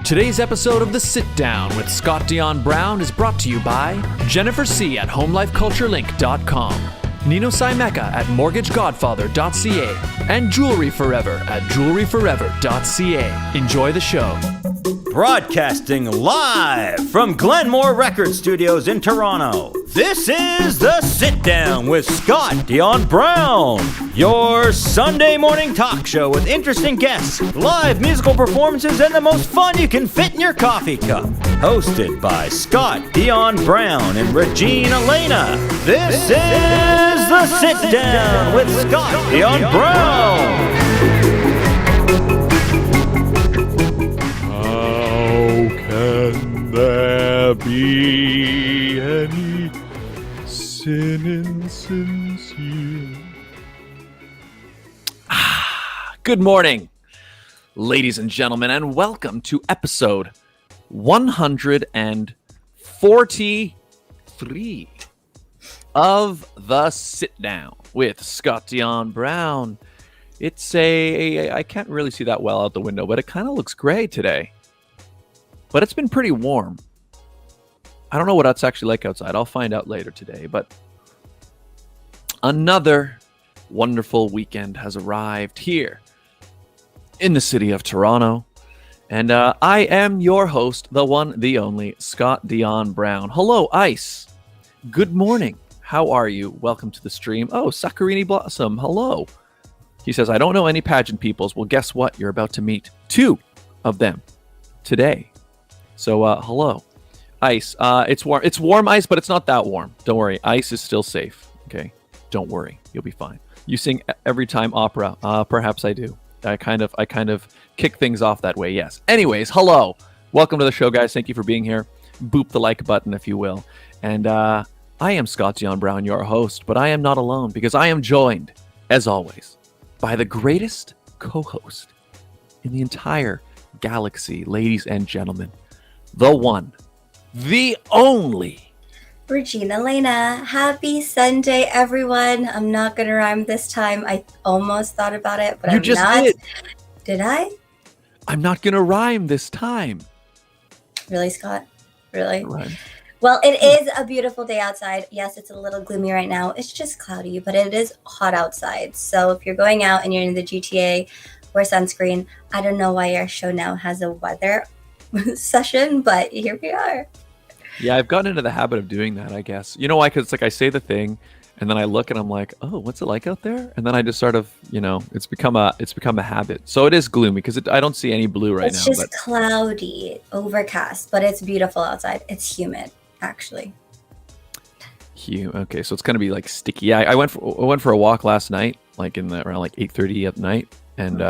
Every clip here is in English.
Today's episode of The Sit Down with Scott Dion Brown is brought to you by Jennifer C. at HomeLifeCultureLink.com, Nino Simeka at MortgageGodfather.ca, and Jewelry Forever at JewelryForever.ca. Enjoy the show. Broadcasting live from Glenmore Record Studios in Toronto, this is The Sit Down with Scott Dion Brown, your Sunday morning talk show with interesting guests, live musical performances, and the most fun you can fit in your coffee cup. Hosted by Scott Dion Brown and Regine Alaina, this is The Sit Down with Scott Dion Brown. Can there be any sin insincere? Good morning, ladies and gentlemen, and welcome to episode 143 of The Sit Down with Scott Dion Brown. It's I can't really see that well out the window, but it kind of looks gray today. But it's been pretty warm. I don't know what it's actually like outside. I'll find out later today. But another wonderful weekend has arrived here in the city of Toronto. And I am your host, the one, the only, Scott Dion Brown. Hello, Ice. Good morning. How are you? Welcome to the stream. Oh, Sakarini Blossom. Hello. He says, I don't know any pageant peoples. Well, guess what? You're about to meet two of them today. So, hello. Ice. It's warm. It's warm ice, but it's not that warm. Don't worry. Ice is still safe. Okay? Don't worry. You'll be fine. You sing every time opera. Perhaps I do. I kind of kick things off that way, yes. Anyways, hello. Welcome to the show, guys. Thank you for being here. Boop the like button, if you will. And I am Scott Dion Brown, your host, but I am not alone because I am joined, as always, by the greatest co-host in the entire galaxy, ladies and gentlemen. The one, the only, Regine Alaina. Happy Sunday, everyone. I'm not going to rhyme this time. I almost thought about it, but I'm not. Did I? I'm not going to rhyme this time. Really, Scott? Really? Right. Well, it is a beautiful day outside. Yes, it's a little gloomy right now. It's just cloudy, but it is hot outside. So if you're going out and you're in the GTA, wear sunscreen. I don't know why our show now has a weather session, but here we are. Yeah, I've gotten into the habit of doing that, I guess. You know why? Because it's like I say the thing and then I look and I'm like, oh, what's it like out there? And then I just sort of, it's become a habit. So it is gloomy because I don't see any blue right now. It's just cloudy, overcast, but it's beautiful outside. It's humid, actually. Okay, so it's gonna be like sticky. Yeah, I went for a walk last night, like around like 8:30 at night, and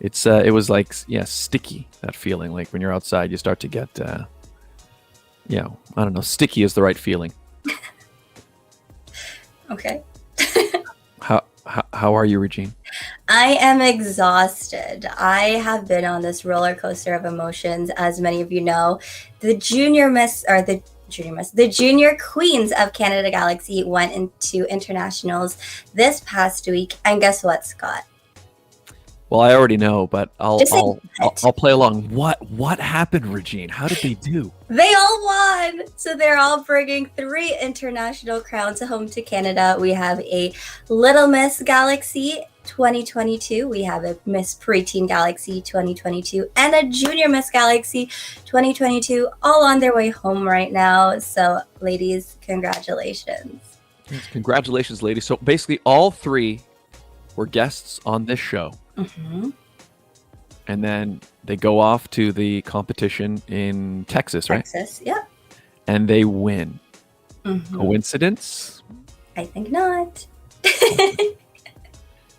it was like, yeah, sticky, that feeling. Like when you're outside, you start to get, I don't know, sticky is the right feeling. Okay. How are you, Regine? I am exhausted. I have been on this roller coaster of emotions, as many of you know. The junior queens of Canada Galaxy went into internationals this past week, and guess what, Scott? Well, I already know, but I'll play along. What happened, Regine? How did they do? They all won! So they're all bringing 3 international crowns home to Canada. We have a Little Miss Galaxy 2022. We have a Miss Preteen Galaxy 2022 and a Junior Miss Galaxy 2022, all on their way home right now. So, ladies, congratulations. Yes, congratulations, ladies. So basically, all 3 were guests on this show. Mm-hmm. And then they go off to the competition in Texas, right? Texas, yep. And they win. Mm-hmm. Coincidence? I think not.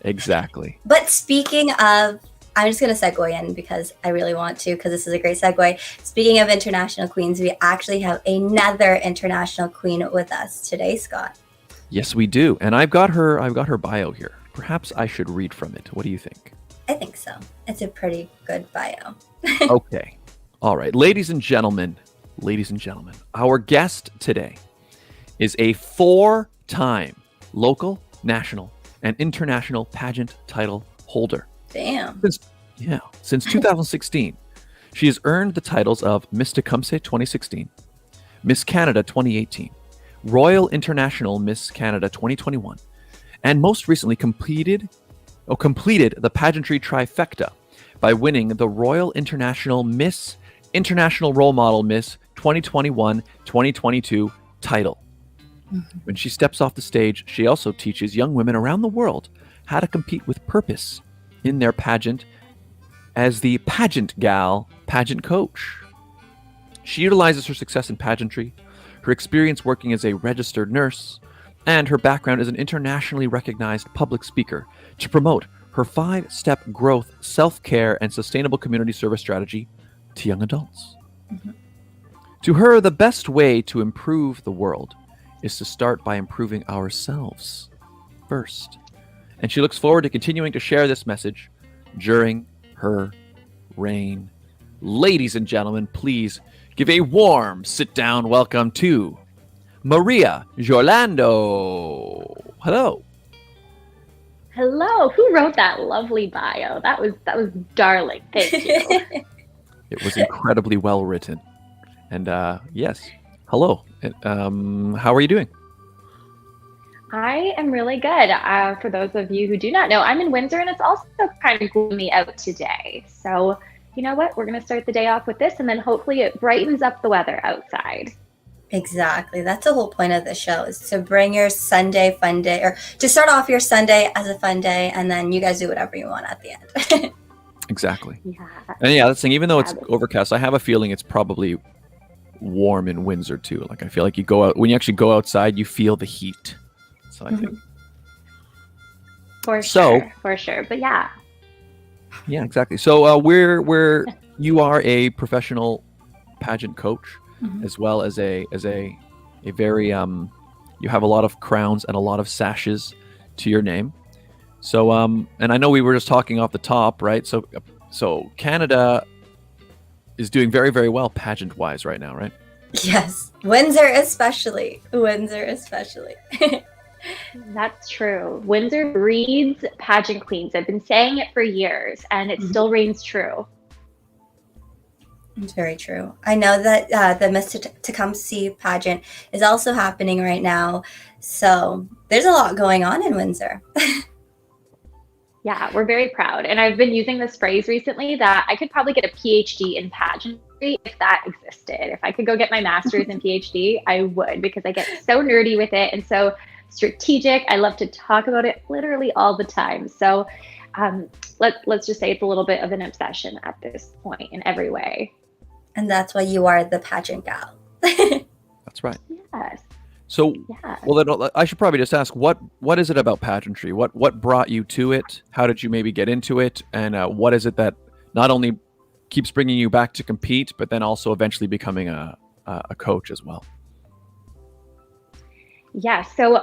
Exactly. But speaking of, I'm just going to segue in because I really want to, because this is a great segue. Speaking of international queens, we actually have another international queen with us today, Scott. Yes, we do. And I've got her bio here. Perhaps I should read from it. What do you think? I think so. It's a pretty good bio. Okay. All right. Ladies and gentlemen, our guest today is a 4-time local, national, and international pageant title holder. Damn. Since 2016. She has earned the titles of Miss Tecumseh 2016, Miss Canada 2018, Royal International Miss Canada 2021, and most recently completed the pageantry trifecta by winning the Royal International Miss International Role Model Miss 2021-2022 title. When she steps off the stage, she also teaches young women around the world how to compete with purpose in their pageant as the pageant gal, pageant coach. She utilizes her success in pageantry, her experience working as a registered nurse, and her background as an internationally recognized public speaker to promote her 5-step growth, self-care, and sustainable community service strategy to young adults. To her, the best way to improve the world is to start by improving ourselves first. And she looks forward to continuing to share this message during her reign. Ladies and gentlemen, please give a warm sit-down welcome to Maria Giorlando. Hello. Hello. Who wrote that lovely bio? That was darling. Thank you. It was incredibly well written. And yes, hello. How are you doing? I am really good. For those of you who do not know, I'm in Windsor, and it's also kind of gloomy out today. So, you know what? We're going to start the day off with this, and then hopefully it brightens up the weather outside. Exactly. That's the whole point of the show, is to bring your Sunday fun day, or to start off your Sunday as a fun day, and then you guys do whatever you want at the end. Exactly. Yeah. And yeah, that's the thing. Even though it's overcast, I have a feeling it's probably warm in Windsor too. Like I feel like you go out, when you actually go outside, you feel the heat. So I think. For sure. But yeah. Yeah, exactly. So where you are a professional pageant coach, as well as a very you have a lot of crowns and a lot of sashes to your name. So and I know we were just talking off the top, right? So Canada is doing very, very well pageant wise right now, right? Yes, Windsor especially. That's true. Windsor breeds pageant queens. I've been saying it for years, and it still reigns true. It's very true. I know that the Miss Tecumseh pageant is also happening right now. So there's a lot going on in Windsor. Yeah, we're very proud. And I've been using this phrase recently that I could probably get a PhD in pageantry if that existed. If I could go get my master's and PhD, I would, because I get so nerdy with it and so strategic. I love to talk about it literally all the time. So let's just say it's a little bit of an obsession at this point in every way. And that's why you are the pageant gal. That's right. Yes. So, well, then I should probably just ask, what is it about pageantry? What brought you to it? How did you maybe get into it? And what is it that not only keeps bringing you back to compete, but then also eventually becoming a coach as well? Yeah. So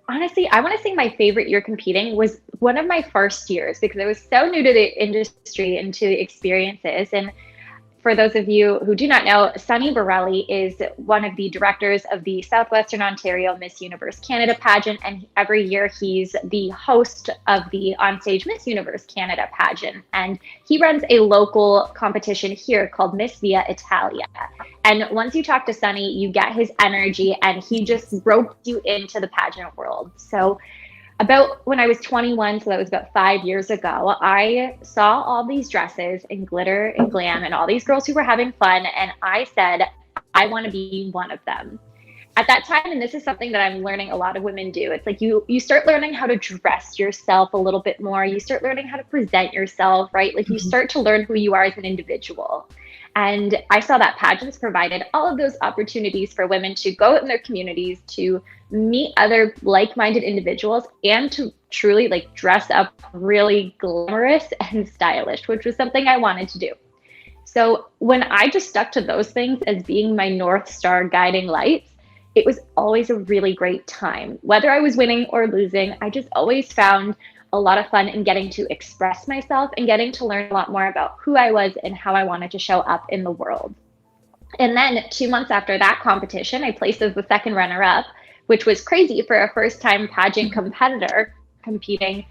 honestly, I want to say my favorite year competing was one of my first years, because I was so new to the industry and to the experiences. And for those of you who do not know, Sunny Borelli is one of the directors of the Southwestern Ontario Miss Universe Canada pageant, and every year he's the host of the Onstage Miss Universe Canada pageant. And he runs a local competition here called Miss Via Italia. And once you talk to Sunny, you get his energy, and he just roped you into the pageant world. So about when I was 21, so that was about 5 years ago, I saw all these dresses and glitter and glam and all these girls who were having fun. And I said, I want to be one of them. At that time, and this is something that I'm learning a lot of women do, it's like you start learning how to dress yourself a little bit more. You start learning how to present yourself, right? Like you start to learn who you are as an individual. And I saw that pageants provided all of those opportunities for women to go out in their communities, to meet other like-minded individuals, and to truly like dress up really glamorous and stylish, which was something I wanted to do. So when I just stuck to those things as being my North Star guiding lights, it was always a really great time. Whether I was winning or losing, I just always found a lot of fun in getting to express myself and getting to learn a lot more about who I was and how I wanted to show up in the world. And then 2 months after that competition, I placed as the second runner-up, which was crazy for a first-time pageant competitor competing,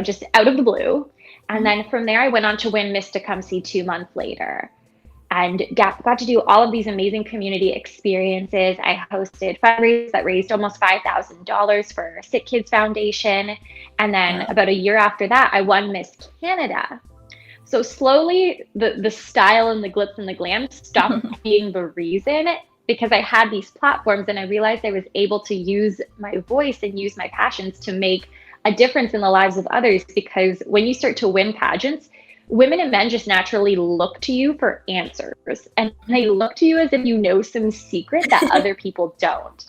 just out of the blue. And then from there, I went on to win Miss Tecumseh 2 months later, and got to do all of these amazing community experiences. I hosted fundraisers that raised almost $5,000 for Sick Kids Foundation. And then about a year after that, I won Miss Canada. So slowly, the style and the glitz and the glam stopped being the reason, because I had these platforms and I realized I was able to use my voice and use my passions to make a difference in the lives of others. Because when you start to win pageants, women and men just naturally look to you for answers, and they look to you as if you know some secret that other people don't.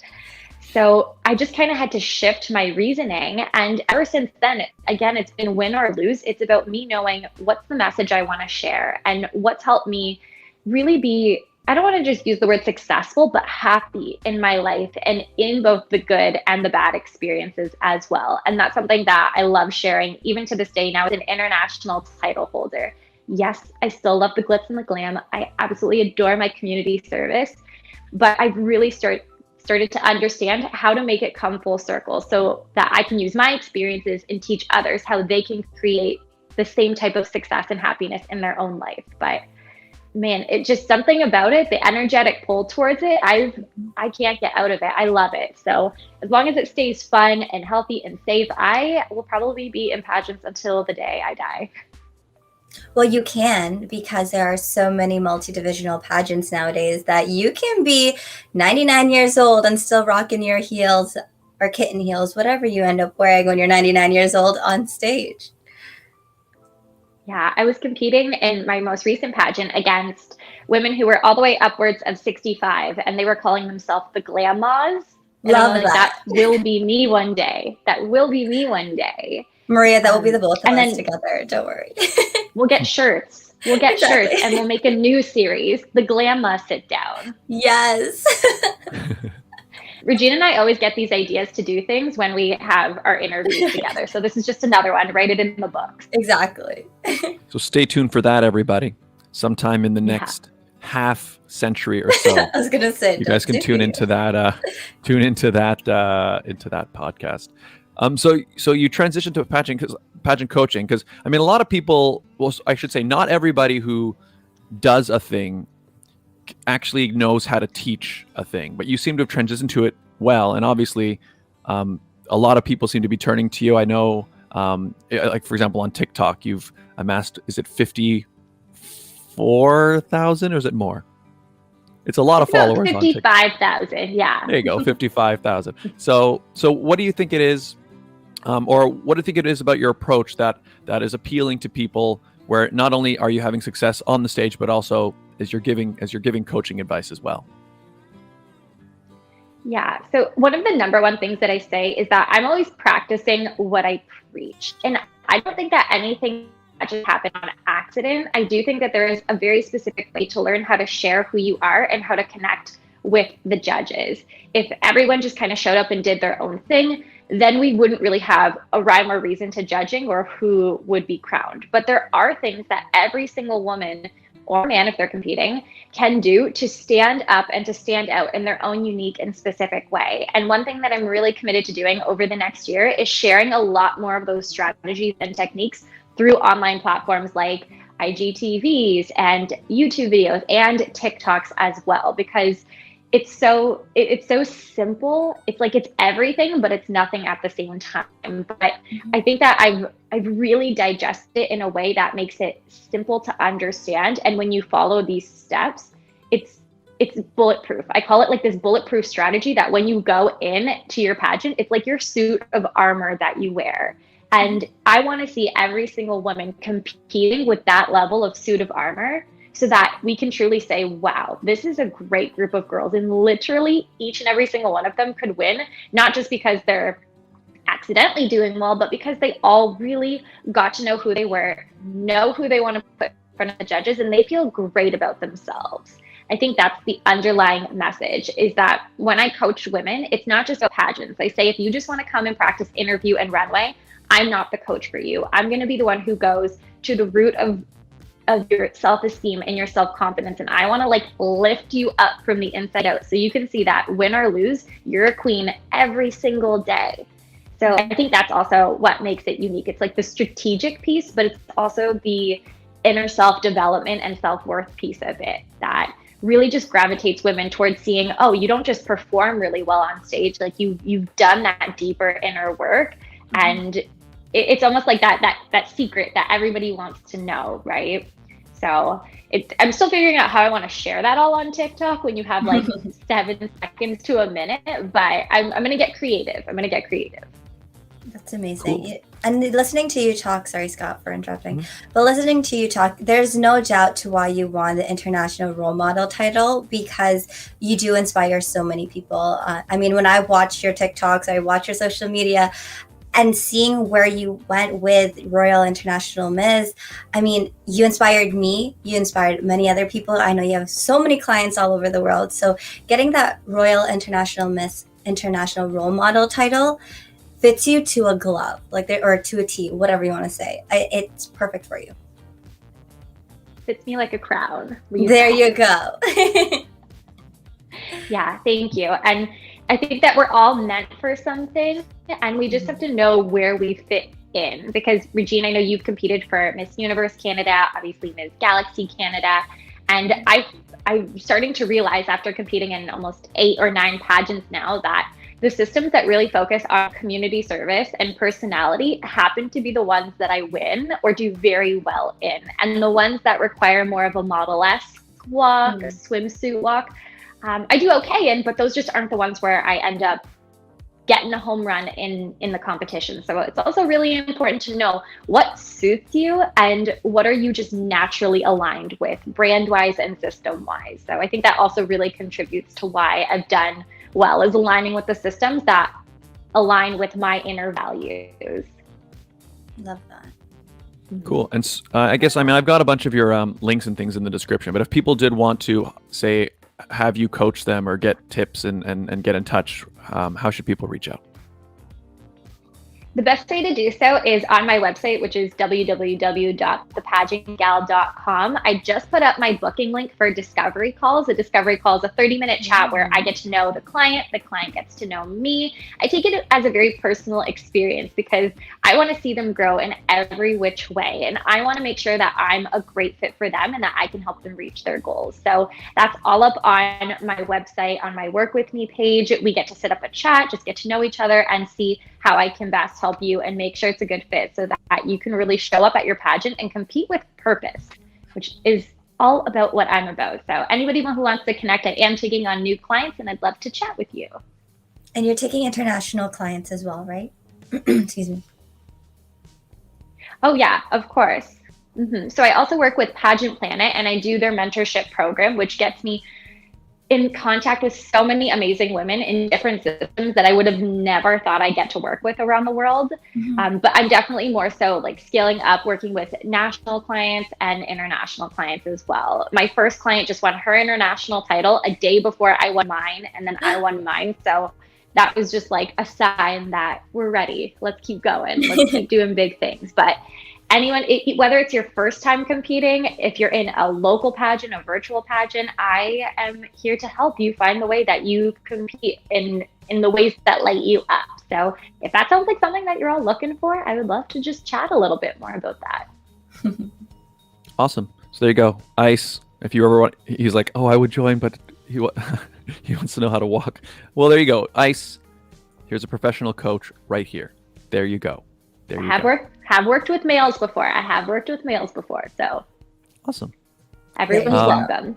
So I just kind of had to shift my reasoning. And ever since then, again, it's been win or lose. It's about me knowing what's the message I want to share and what's helped me really be, I don't want to just use the word successful, but happy in my life and in both the good and the bad experiences as well. And that's something that I love sharing, even to this day now as an international title holder. Yes, I still love the glitz and the glam. I absolutely adore my community service, but I've really started to understand how to make it come full circle so that I can use my experiences and teach others how they can create the same type of success and happiness in their own life. But man, it's just something about it, the energetic pull towards it, I can't get out of it. I love it. So as long as it stays fun and healthy and safe, I will probably be in pageants until the day I die. Well, you can, because there are so many multidivisional pageants nowadays that you can be 99 years old and still rocking your heels or kitten heels, whatever you end up wearing when you're 99 years old on stage. Yeah, I was competing in my most recent pageant against women who were all the way upwards of 65, and they were calling themselves the Glammas. Love that will be me one day. That will be me one day. Maria, that will be the both of us together. Don't worry. We'll get shirts. We'll get shirts, and we'll make a new series, the Glamma Sit Down. Yes. Regine and I always get these ideas to do things when we have our interviews together. So this is just another one. Write it in the books. Exactly. So stay tuned for that, everybody. Sometime in the next half century or so. I was gonna say you guys can tune into that podcast. So you transitioned to pageant coaching, because I mean, a lot of people, well, I should say not everybody who does a thing actually knows how to teach a thing, but you seem to have transitioned to it well. And obviously, a lot of people seem to be turning to you. I know, like for example, on TikTok, you've amassed, is it 54,000 or is it more? It's a lot of followers. 55,000, yeah. There you go, 55,000. So what do you think it is, or what do you think it is about your approach that is appealing to people, where not only are you having success on the stage, but also as you're giving coaching advice as well? Yeah. So one of the number one things that I say is that I'm always practicing what I preach. And I don't think that anything that just happened on accident. I do think that there is a very specific way to learn how to share who you are and how to connect with the judges. If everyone just kind of showed up and did their own thing, then we wouldn't really have a rhyme or reason to judging or who would be crowned. But there are things that every single woman or man, if they're competing, can do to stand up and to stand out in their own unique and specific way. And one thing that I'm really committed to doing over the next year is sharing a lot more of those strategies and techniques through online platforms like IGTVs and YouTube videos and TikToks as well, because it's so simple. It's like it's everything, but it's nothing at the same time. But I think that I've really digested it in a way that makes it simple to understand. And when you follow these steps, it's bulletproof. I call it like this bulletproof strategy that when you go in to your pageant, it's like your suit of armor that you wear. And I want to see every single woman competing with that level of suit of armor, so that we can truly say, wow, this is a great group of girls. And literally each and every single one of them could win, not just because they're accidentally doing well, but because they all really got to know who they were, know who they want to put in front of the judges, and they feel great about themselves. I think that's the underlying message, is that when I coach women, it's not just about pageants. I say, if you just want to come and practice interview and runway, I'm not the coach for you. I'm going to be the one who goes to the root of your self-esteem and your self-confidence. And I want to lift you up from the inside out, so you can see that win or lose, you're a queen every single day. So I think that's also what makes it unique. It's like the strategic piece, but it's also the inner self-development and self-worth piece of it that really just gravitates women towards seeing, oh, you don't just perform really well on stage, like you've done that deeper inner work. And it's almost like that secret that everybody wants to know, right? So I'm still figuring out how I want to share that all on TikTok when you have like 7 seconds to a minute, but I'm going to get creative. That's amazing. Cool. And listening to you talk, sorry, Scott, for interrupting, but listening to you talk, there's no doubt to why you won the International Role Model title, because you do inspire so many people. I mean, when I watch your TikToks, I watch your social media, and seeing where you went with Royal International Miss, I mean, you inspired me, you inspired many other people. I know you have so many clients all over the world. So getting that Royal International Miss International Role Model title fits you to a glove, or to a T, whatever you want to say. It's perfect for you. Fits me like a crown. There you go. Yeah, thank you. And I think that we're all meant for something, and we just have to know where we fit in. Because Regine, I know you've competed for Miss Universe Canada, obviously Miss Galaxy Canada, and I'm starting to realize after competing in almost 8 or 9 pageants now that the systems that really focus on community service and personality happen to be the ones that I win or do very well in. And the ones that require more of a model-esque walk, a swimsuit walk, I do okay in, but those just aren't the ones where I end up getting a home run in the competition. So it's also really important to know what suits you and what are you just naturally aligned with brand-wise and system-wise. So I think that also really contributes to why I've done well, is aligning with the systems that align with my inner values. Love that. Cool. And I guess, I mean, I've got a bunch of your links and things in the description, but if people did want to, say, have you coach them or get tips and get in touch, how should people reach out? The best way to do so is on my website, which is www.thepageantgal.com. I just put up my booking link for discovery calls. A discovery call is a 30-minute chat where I get to know the client gets to know me. I take it as a very personal experience because I want to see them grow in every which way. And I want to make sure that I'm a great fit for them and that I can help them reach their goals. So that's all up on my website, on my Work With Me page. We get to set up a chat, just get to know each other and see how I can best help you and make sure it's a good fit so that you can really show up at your pageant and compete with purpose, which is all about what I'm about. So anybody who wants to connect, I am taking on new clients and I'd love to chat with you. And you're taking international clients as well, right? Excuse me. Oh yeah, of course. So I also work with Pageant Planet and I do their mentorship program, which gets me in contact with so many amazing women in different systems that I would have never thought I'd get to work with around the world. But I'm definitely more so like scaling up, working with national clients and international clients as well. My first client just won her international title a day before I won mine, and then I won mine. So that was just like a sign that we're ready. Let's keep going. Let's keep doing big things. But anyone, whether it's your first time competing, if you're in a local pageant, a virtual pageant, I am here to help you find the way that you compete in the ways that light you up. So if that sounds like something that you're all looking for, I would love to just chat a little bit more about that. Awesome. So there you go. Ice, if you ever want, he's like, oh, I would join, but he wants to know how to walk. Well, there you go. Ice, here's a professional coach right here. There you go. There you go. Have worked with males before. So awesome. Everyone's welcome.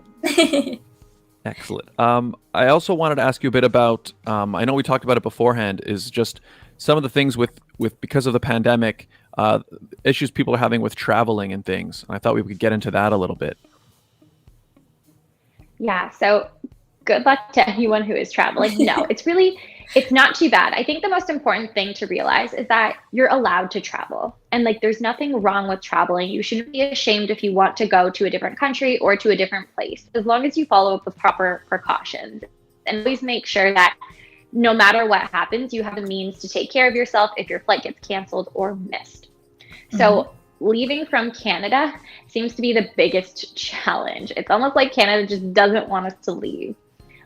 Excellent. I also wanted to ask you a bit about, I know we talked about it beforehand, is just some of the things with because of the pandemic, issues people are having with traveling and things. I thought we could get into that a little bit. Yeah, so good luck to anyone who is traveling. No, it's not too bad. I think the most important thing to realize is that you're allowed to travel. And like, there's nothing wrong with traveling. You shouldn't be ashamed if you want to go to a different country or to a different place, as long as you follow the proper precautions. And always make sure that no matter what happens, you have the means to take care of yourself if your flight gets canceled or missed. So leaving from Canada seems to be the biggest challenge. It's almost like Canada just doesn't want us to leave.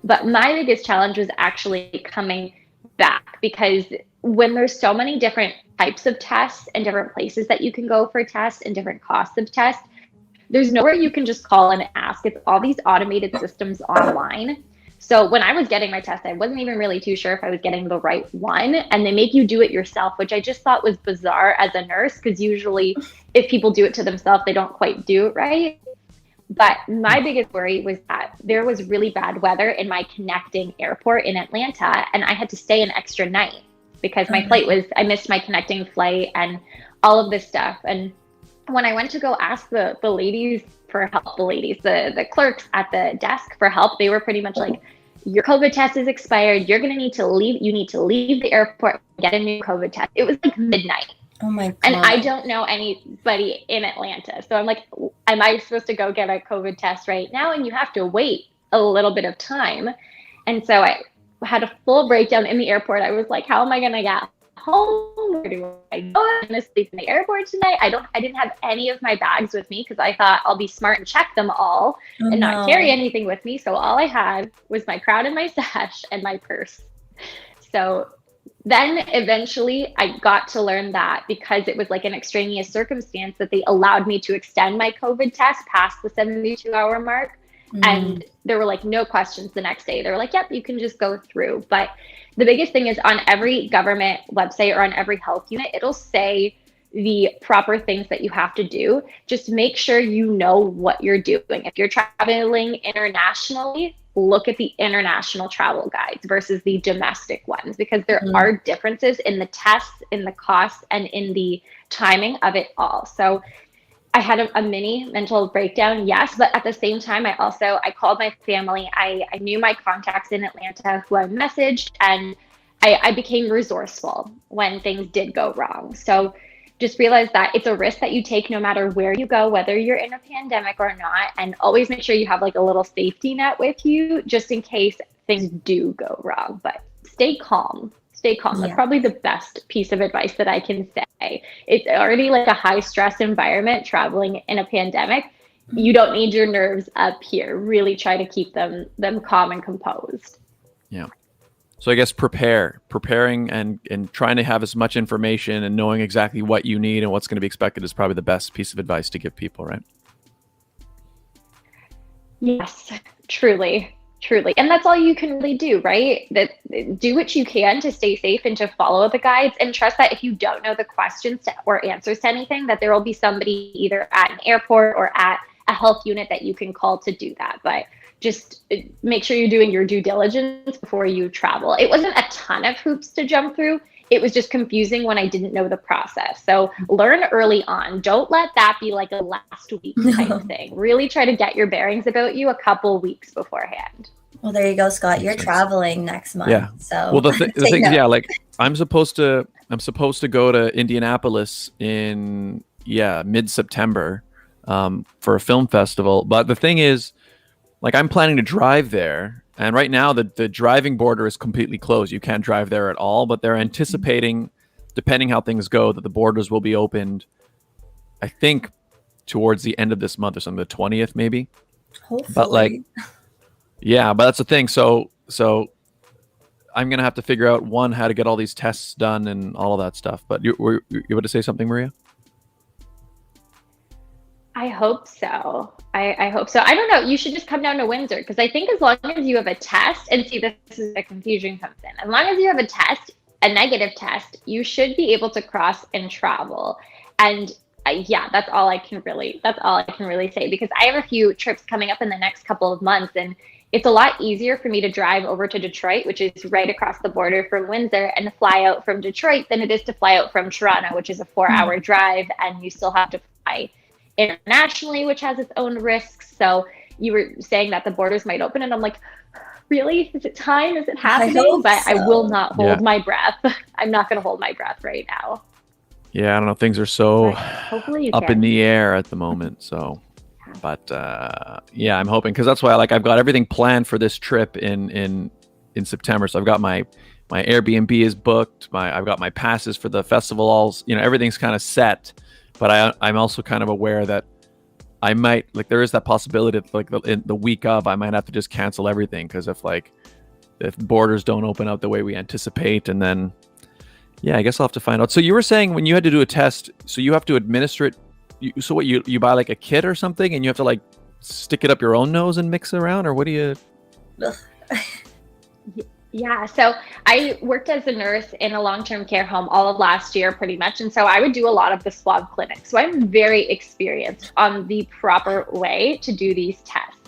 But my biggest challenge was actually coming back, because when there's so many different types of tests and different places that you can go for tests and different costs of tests, there's nowhere you can just call and ask. It's all these automated systems online. So when I was getting my test, I wasn't even really too sure if I was getting the right one. And they make you do it yourself, which I just thought was bizarre as a nurse, because usually if people do it to themselves, they don't quite do it right. But my biggest worry was that there was really bad weather in my connecting airport in Atlanta, and I had to stay an extra night because my flight was, I missed my connecting flight and all of this stuff. And when I went to go ask the ladies for help, the clerks at the desk for help, they were pretty much like, your COVID test is expired. You're going to need to leave. You need to leave the airport and get a new COVID test. It was like midnight. Oh my God. And I don't know anybody in Atlanta. So I'm like, am I supposed to go get a COVID test right now? And you have to wait a little bit of time. And so I had a full breakdown in the airport. I was like, how am I going to get home? Where do I go? I'm going to sleep in the airport tonight. I didn't have any of my bags with me because I thought I'll be smart and check them all and not carry anything with me. So all I had was my crown and my sash and my purse. So then eventually I got to learn that because it was like an extraneous circumstance that they allowed me to extend my COVID test past the 72-hour mark. And there were like no questions the next day. They were like, yep, you can just go through. But the biggest thing is on every government website or on every health unit, it'll say the proper things that you have to do. Just make sure you know what you're doing. If you're traveling internationally, look at the international travel guides versus the domestic ones, because there are differences in the tests, in the costs, and in the timing of it all. So I had a mini mental breakdown, yes, but at the same time, I called my family. I knew my contacts in Atlanta who I messaged, and I became resourceful when things did go wrong. So just realize that it's a risk that you take no matter where you go, whether you're in a pandemic or not, and always make sure you have like a little safety net with you just in case things do go wrong. But stay calm. Stay calm. That's probably the best piece of advice that I can say. It's already like a high stress environment traveling in a pandemic. You don't need your nerves up here. Really try to keep them calm and composed. Yeah. So I guess preparing and trying to have as much information and knowing exactly what you need and what's going to be expected is probably the best piece of advice to give people, right? Yes, truly. And that's all you can really do, right? Do what you can to stay safe and to follow the guides, and trust that if you don't know the questions or answers to anything, that there will be somebody either at an airport or at a health unit that you can call to do that. But just make sure you're doing your due diligence before you travel. It wasn't a ton of hoops to jump through. It was just confusing when I didn't know the process. So learn early on. Don't let that be like a last week type thing. Really try to get your bearings about you a couple weeks beforehand. Well, there you go, Scott. You're traveling next month. Yeah. So well, the thing, yeah, like I'm supposed to go to Indianapolis in mid-September for a film festival. But the thing is, like, I'm planning to drive there, and right now the driving border is completely closed. You can't drive there at all. But they're anticipating, depending how things go, that the borders will be opened, I think, towards the end of this month or something, the 20th maybe. Hopefully. But like, yeah, but that's the thing. So I'm gonna have to figure out how to get all these tests done and all of that stuff. But you about to say something, Maria? I hope so. I hope so. I don't know. You should just come down to Windsor, because I think as long as you have a test, and see, this is where confusion comes in. As long as you have a test, a negative test, you should be able to cross and travel. And that's all I can really say, because I have a few trips coming up in the next couple of months, and it's a lot easier for me to drive over to Detroit, which is right across the border from Windsor, and fly out from Detroit than it is to fly out from Toronto, which is a 4-hour drive, and you still have to fly internationally, which has its own risks. So you were saying that the borders might open, and I'm like, really? Is it time? Is it happening? I will not hold my breath. I'm not going to hold my breath right now. Yeah, I don't know. Things are so hopefully up in the air at the moment. So, but I'm hoping, because that's why I've got everything planned for this trip in September. So I've got my Airbnb is booked. I've got my passes for the festival. Everything's kind of set. But I'm also kind of aware that I might, there is that possibility that in the week of, I might have to just cancel everything, because if borders don't open up the way we anticipate, and then Yeah, I guess I'll have to find out. So you were saying when you had to do a test, so you have to administer it. So what, you buy like a kit or something, and you have to like stick it up your own nose and mix it around, or what do you? Ugh. Yeah, so I worked as a nurse in a long-term care home all of last year, pretty much. And so I would do a lot of the swab clinics. So I'm very experienced on the proper way to do these tests.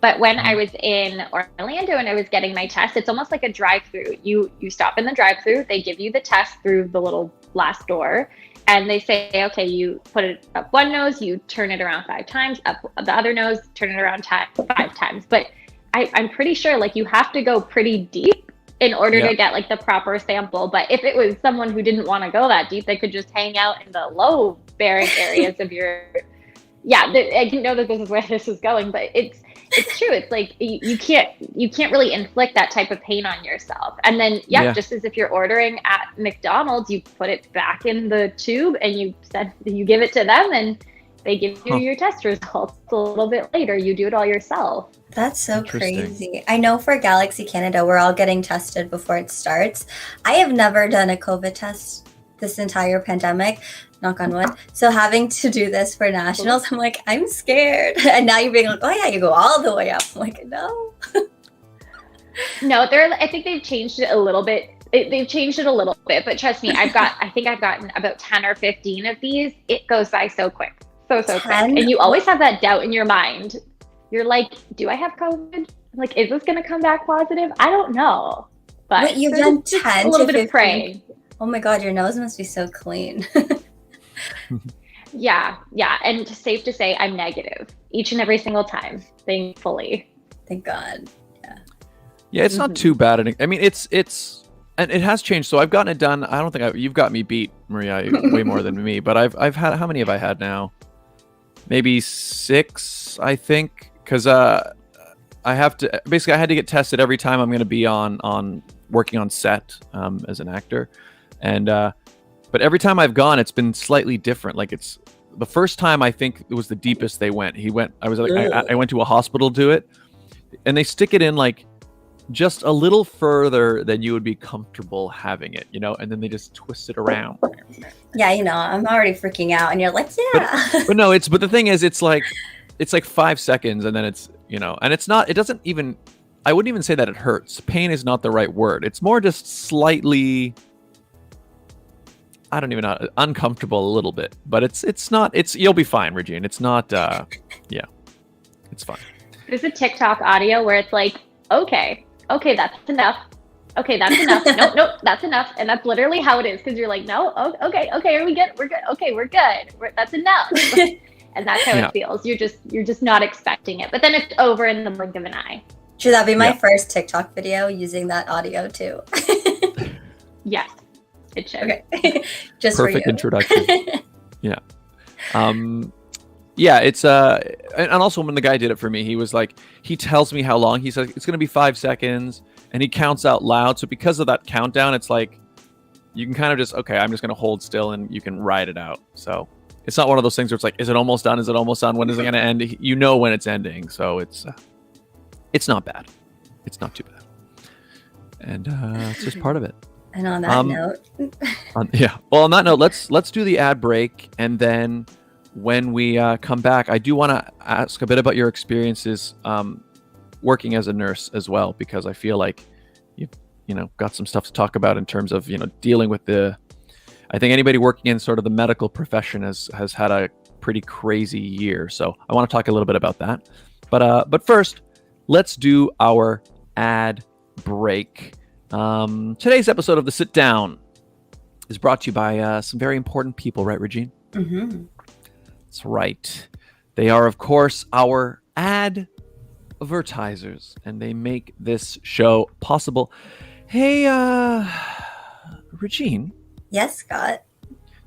But when I was in Orlando and I was getting my test, it's almost like a drive-through. You stop in the drive-through, they give you the test through the little glass door, and they say, okay, you put it up one nose, you turn it around 5 times, up the other nose, turn it around 5 times. But I'm pretty sure like you have to go pretty deep in order to get like the proper sample. But if it was someone who didn't want to go that deep, they could just hang out in the low bearing areas of your, I didn't know that this is where this is going, but it's true. It's like you can't really inflict that type of pain on yourself. And then, just as if you're ordering at McDonald's, you put it back in the tube and you give it to them and they give you your test results a little bit later. You do it all yourself. That's so crazy. I know for Galaxy Canada, we're all getting tested before it starts. I have never done a COVID test this entire pandemic, knock on wood. So having to do this for nationals, I'm like, I'm scared. And now you're being like, oh yeah, you go all the way up. I'm like, no. No, I think they've changed it a little bit. They've changed it a little bit, but trust me, I think I've gotten about 10 or 15 of these. It goes by so quick. So quick. And you always have that doubt in your mind. You're like, do I have COVID? Like, is this going to come back positive? I don't know. But wait, you've done 10 a little to bit 15? of praying. Oh my God, your nose must be so clean. Yeah. And safe to say, I'm negative each and every single time, thankfully. Thank God. Yeah, it's not too bad. I mean, it's and it has changed. So I've gotten it done. I don't think you've got me beat, Maria, way more than me. But I've had, how many have I had now? Maybe 6, I think. Because I had to get tested every time I'm going to be on working on set as an actor, and but every time I've gone, it's been slightly different. Like it's the first time, I think it was the deepest they went. I went to a hospital to do it, and they stick it in like just a little further than you would be comfortable having it, and then they just twist it around. Yeah, I'm already freaking out, and you're like, yeah. But the thing is, it's like 5 seconds, and then it's, and it's not, it doesn't even, I wouldn't even say that it hurts. Pain is not the right word. It's more just slightly, I don't even know, uncomfortable a little bit, but you'll be fine, Regine. It's not, it's fine. There's a TikTok audio where it's like, okay, that's enough. Okay, that's enough. Nope, that's enough. And that's literally how it is. Cause you're like, no, okay, are we good? We're good. Okay, we're good. That's enough. And that's how it feels. You're just not expecting it. But then it's over in the blink of an eye. Should that be my first TikTok video using that audio too? Yes, it should. Okay. Just perfect for you. Introduction. Yeah. It's and also when the guy did it for me, he was like, he tells me how long. He says it's going to be 5 seconds, and he counts out loud. So because of that countdown, it's like you can kind of just, okay, I'm just going to hold still and you can ride it out. So it's not one of those things where it's like, is it almost done? Is it almost done? When is it going to end? You know when it's ending. So it's not bad. It's not too bad. And it's just part of it. And on that note. On that note, let's do the ad break. And then when we come back, I do want to ask a bit about your experiences working as a nurse as well, because I feel like you've got some stuff to talk about in terms of dealing with I think anybody working in sort of the medical profession has had a pretty crazy year. So I want to talk a little bit about that. But first, let's do our ad break. Today's episode of The Sit Down is brought to you by some very important people, right, Regine? Mm-hmm. That's right. They are, of course, our advertisers, and they make this show possible. Hey, Regine. Yes, Scott.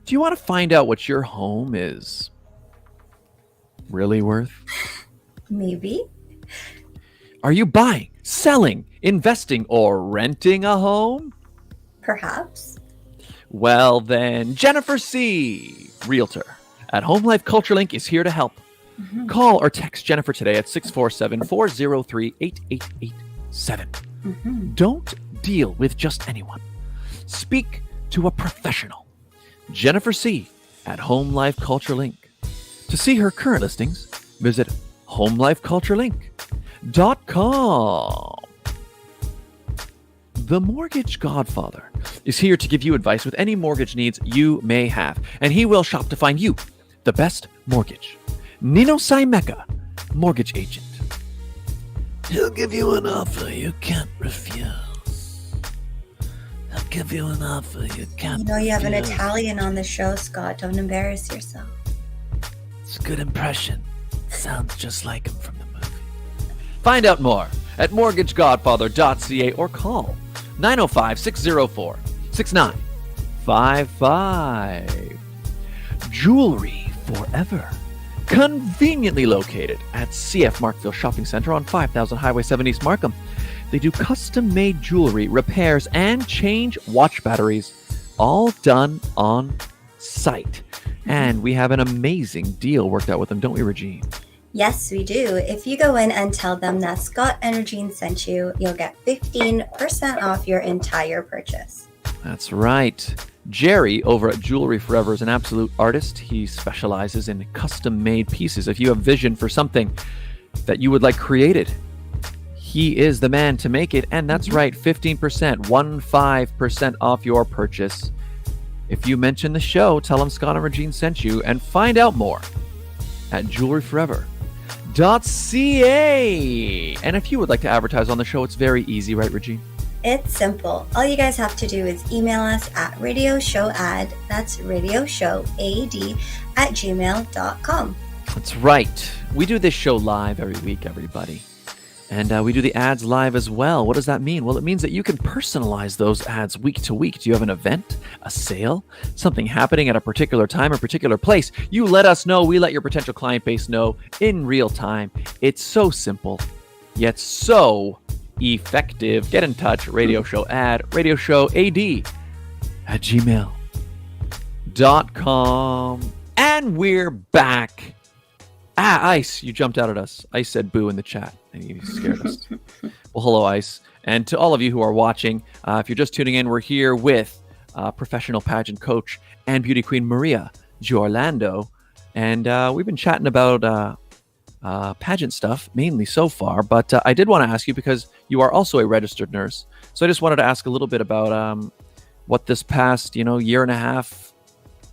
Do you want to find out what your home is really worth? Maybe. Are you buying, selling, investing, or renting a home? Perhaps. Well, then, Jennifer C., Realtor at Home Life Culture Link is here to help. Mm-hmm. Call or text Jennifer today at 647-403-8887. Mm-hmm. Don't deal with just anyone. Speak to a professional, Jennifer C. at Home Life Culture Link. To see her current listings, visit homelifeculturelink.com. The Mortgage Godfather is here to give you advice with any mortgage needs you may have, and he will shop to find you the best mortgage. Nino Saimeka, mortgage agent. He'll give you an offer you can't refuse. He'll give you an offer you can't You know you have an refuse. Italian on the show, Scott. Don't embarrass yourself. It's a good impression. Sounds just like him from the movie. Find out more at mortgagegodfather.ca or call 905-604-6955. Jewelry Forever. Conveniently located at CF Markville Shopping Center on 5000 Highway 7 East Markham. They do custom-made jewelry, repairs, and change watch batteries, all done on site. And we have an amazing deal worked out with them, don't we, Regine? Yes, we do. If you go in and tell them that Scott and Regine sent you, you'll get 15% off your entire purchase. That's right. Jerry over at Jewelry Forever is an absolute artist. He specializes in custom-made pieces. If you have vision for something that you would like created, he is the man to make it. And that's right, 15% off your purchase. If you mention the show, tell him Scott and Regine sent you, and find out more at jewelryforever.ca. And if you would like to advertise on the show, it's very easy, right, Regine? It's simple. All you guys have to do is email us at radioshowad, that's radioshowad@gmail.com. That's right. We do this show live every week, everybody. And we do the ads live as well. What does that mean? Well, it means that you can personalize those ads week to week. Do you have an event, a sale, something happening at a particular time or particular place? You let us know. We let your potential client base know in real time. It's so simple, yet so effective. Get in touch. Radio Show Ad, radioshowad@gmail.com. And we're back. Ice, you jumped out at us. Ice said boo in the chat, and you scared us. Well, hello, Ice. And to all of you who are watching, if you're just tuning in, we're here with professional pageant coach and beauty queen Maria Giorlando. And we've been chatting about pageant stuff, mainly so far. But I did want to ask you, because you are also a registered nurse. So I just wanted to ask a little bit about what this past, year and a half,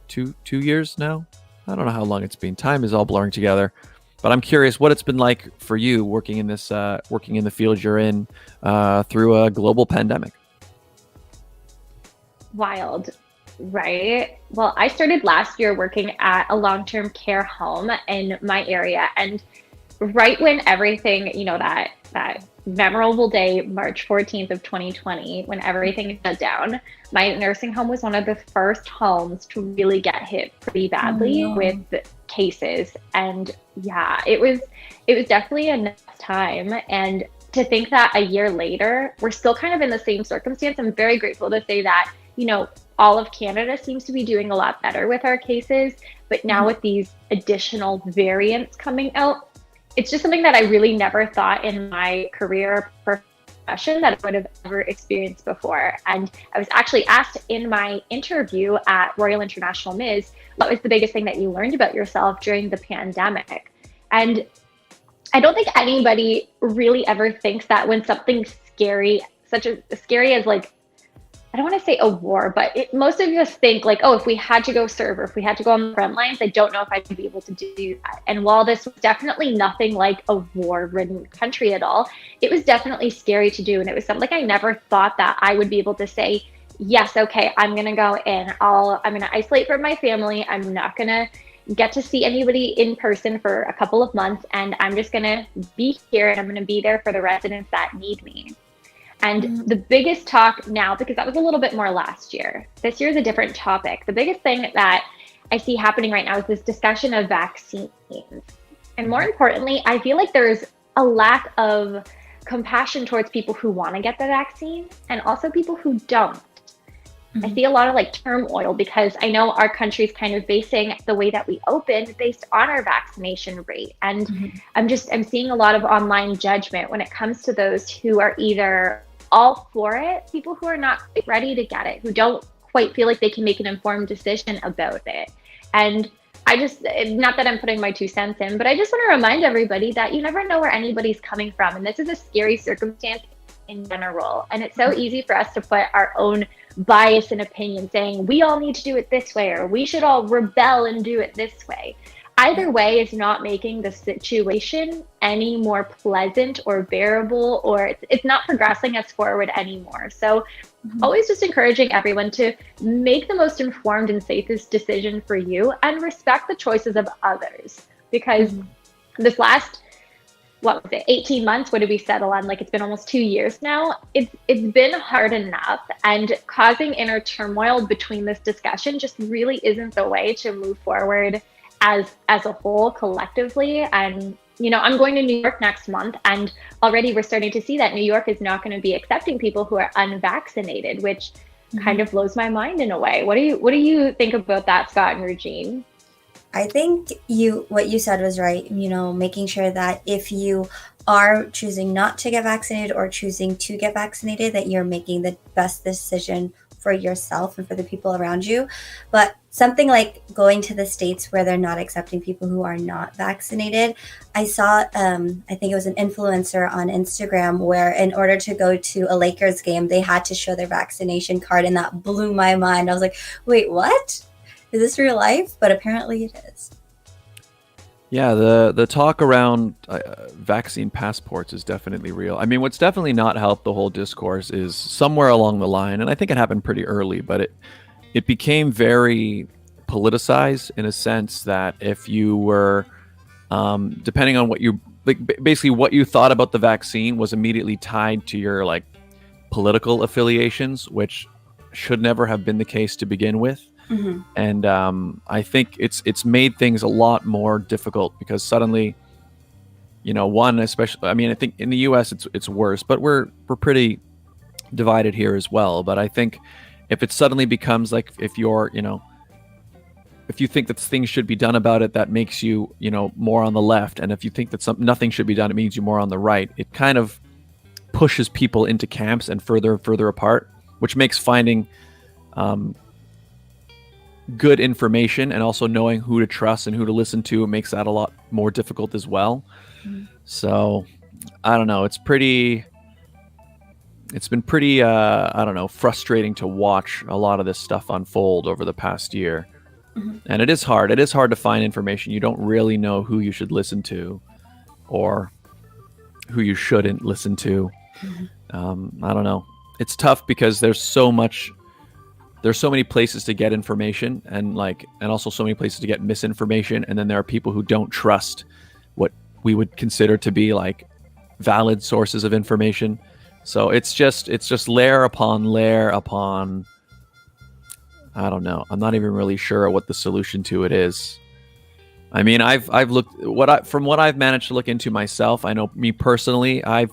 two years now? I don't know how long it's been. Time is all blurring together, but I'm curious what it's been like for you working in this, working in the field you're in through a global pandemic. Wild, right? Well, I started last year working at a long-term care home in my area, and right when everything, that memorable day, March 14th of 2020, when everything shut down, my nursing home was one of the first homes to really get hit pretty badly with cases. And yeah, it was definitely a next time. And to think that a year later, we're still kind of in the same circumstance, I'm very grateful to say that, all of Canada seems to be doing a lot better with our cases. But now with these additional variants coming out, it's just something that I really never thought in my career profession that I would have ever experienced before. And I was actually asked in my interview at Royal International Ms, what was the biggest thing that you learned about yourself during the pandemic? And I don't think anybody really ever thinks that when something scary, such as scary as I don't want to say a war, but most of us think if we had to go serve or if we had to go on the front lines, I don't know if I'd be able to do that. And while this was definitely nothing like a war-ridden country at all, it was definitely scary to do. And it was something I never thought that I would be able to say, yes, okay, I'm going to go in. I'm going to isolate from my family. I'm not going to get to see anybody in person for a couple of months. And I'm just going to be here, and I'm going to be there for the residents that need me. And the biggest talk now, because that was a little bit more last year, this year is a different topic. The biggest thing that I see happening right now is this discussion of vaccines. And more importantly, I feel like there's a lack of compassion towards people who want to get the vaccine and also people who don't. I see a lot of turmoil because I know our country's kind of basing the way that we open based on our vaccination rate. And I'm seeing a lot of online judgment when it comes to those who are either all for it, people who are not quite ready to get it, who don't quite feel like they can make an informed decision about it. And I just, not that I'm putting my 2 cents in, but I just want to remind everybody that you never know where anybody's coming from. And this is a scary circumstance in general. And it's so easy for us to put our own bias and opinion saying, we all need to do it this way, or we should all rebel and do it this way. Either way is not making the situation any more pleasant or bearable, or it's not progressing us forward anymore. So always just encouraging everyone to make the most informed and safest decision for you and respect the choices of others. Because this last, 18 months, what did we settle on? Like, it's been almost 2 years now. It's been hard enough, and causing inner turmoil between this discussion just really isn't the way to move forward as a whole collectively. And I'm going to New York next month, and already we're starting to see that New York is not going to be accepting people who are unvaccinated, which kind of blows my mind in a way. What do you think about that, Scott and Regine? I think what you said was right. Making sure that if you are choosing not to get vaccinated or choosing to get vaccinated, that you're making the best decision for yourself and for the people around you. But something like going to the States where they're not accepting people who are not vaccinated. I saw, I think it was an influencer on Instagram where in order to go to a Lakers game, they had to show their vaccination card, and that blew my mind. I was like, wait, what? Is this real life? But apparently it is. Yeah, the talk around vaccine passports is definitely real. I mean, what's definitely not helped the whole discourse is somewhere along the line, and I think it happened pretty early, but it became very politicized in a sense that if you were, depending on what you, basically what you thought about the vaccine was immediately tied to your political affiliations, which should never have been the case to begin with. And I think it's made things a lot more difficult because suddenly, especially, I mean, I think in the U.S. it's worse, but we're pretty divided here as well. But I think if it suddenly becomes like if you're, if you think that things should be done about it, that makes you, more on the left, and if you think that nothing should be done, it means you more on the right. It kind of pushes people into camps and further apart, which makes finding good information and also knowing who to trust and who to listen to makes that a lot more difficult as well. So I don't know, it's been pretty I don't know, frustrating to watch a lot of this stuff unfold over the past year. And it is hard to find information. You don't really know who you should listen to or who you shouldn't listen to. I don't know, it's tough because there's so many places to get information and also so many places to get misinformation. And then there are people who don't trust what we would consider to be valid sources of information. So it's just layer upon layer upon, I don't know. I'm not even really sure what the solution to it is. I mean, I've looked from what I've managed to look into myself. I know me personally, I've